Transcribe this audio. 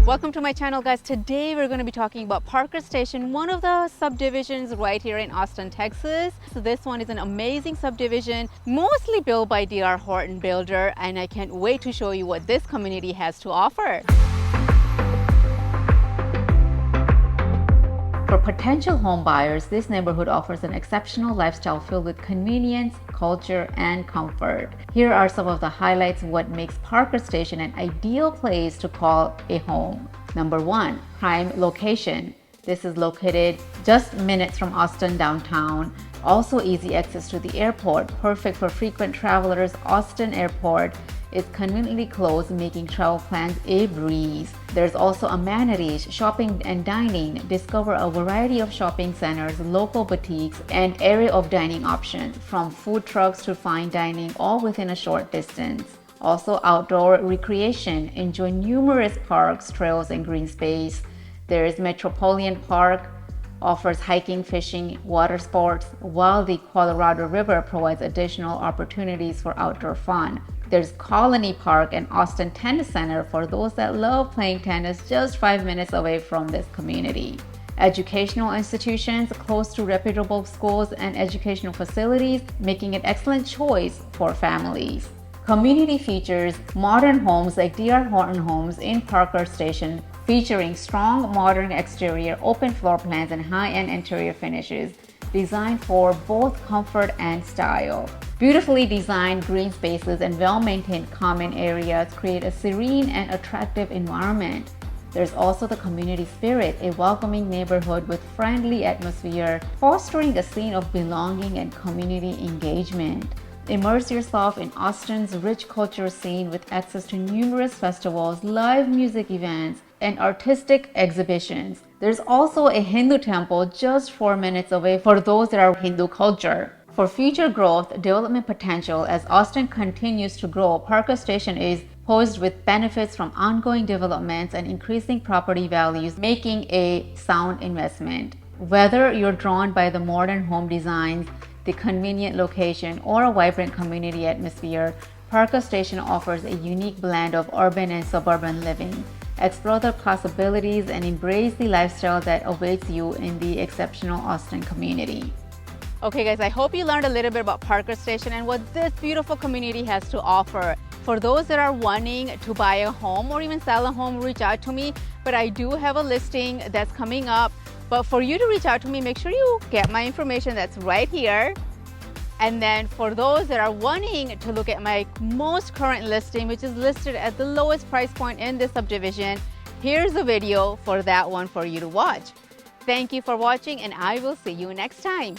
Welcome to my channel, guys. Today we're going to be talking about Parker Station, one of the subdivisions right here in Austin, Texas. So this one is an amazing subdivision, mostly built by D.R. Horton Builder, and I can't wait to show you what this community has to offer. For potential home buyers, this neighborhood offers an exceptional lifestyle filled with convenience, culture, and comfort. Here are some of the highlights of what makes Parker Station an ideal place to call a home. Number 1, prime location. This is located just minutes from Austin downtown. Also easy access to the airport, perfect for frequent travelers. Austin Airport is conveniently close, making travel plans a breeze. There's also amenities, shopping and dining. Discover a variety of shopping centers, local boutiques, and area of dining options, from food trucks to fine dining, all within a short distance. Also outdoor recreation. Enjoy numerous parks, trails, and green space. There is Metropolitan Park, offers hiking, fishing, water sports, while the Colorado River provides additional opportunities for outdoor fun. There's Colony Park and Austin Tennis Center for those that love playing tennis, just 5 minutes away from this community. Educational institutions close to reputable schools and educational facilities, making an excellent choice for families. Community features modern homes like D.R. Horton Homes in Parker Station, featuring strong modern exterior, open floor plans, and high-end interior finishes, designed for both comfort and style. Beautifully designed green spaces and well-maintained common areas create a serene and attractive environment. There's also the community spirit, a welcoming neighborhood with friendly atmosphere, fostering a scene of belonging and community engagement. Immerse yourself in Austin's rich culture scene with access to numerous festivals, live music events, and artistic exhibitions. There's also a Hindu temple just 4 minutes away for those that are Hindu culture. For future growth, development potential, as Austin continues to grow, Parker Station is posed with benefits from ongoing developments and increasing property values, making a sound investment. Whether you're drawn by the modern home designs, the convenient location, or a vibrant community atmosphere, Parker Station offers a unique blend of urban and suburban living. Explore the possibilities and embrace the lifestyle that awaits you in the exceptional Austin community. Okay guys, I hope you learned a little bit about Parker Station and what this beautiful community has to offer. For those that are wanting to buy a home or even sell a home, reach out to me. But I do have a listing that's coming up. But for you to reach out to me, make sure you get my information that's right here. And then for those that are wanting to look at my most current listing, which is listed at the lowest price point in this subdivision, here's a video for that one for you to watch. Thank you for watching, and I will see you next time.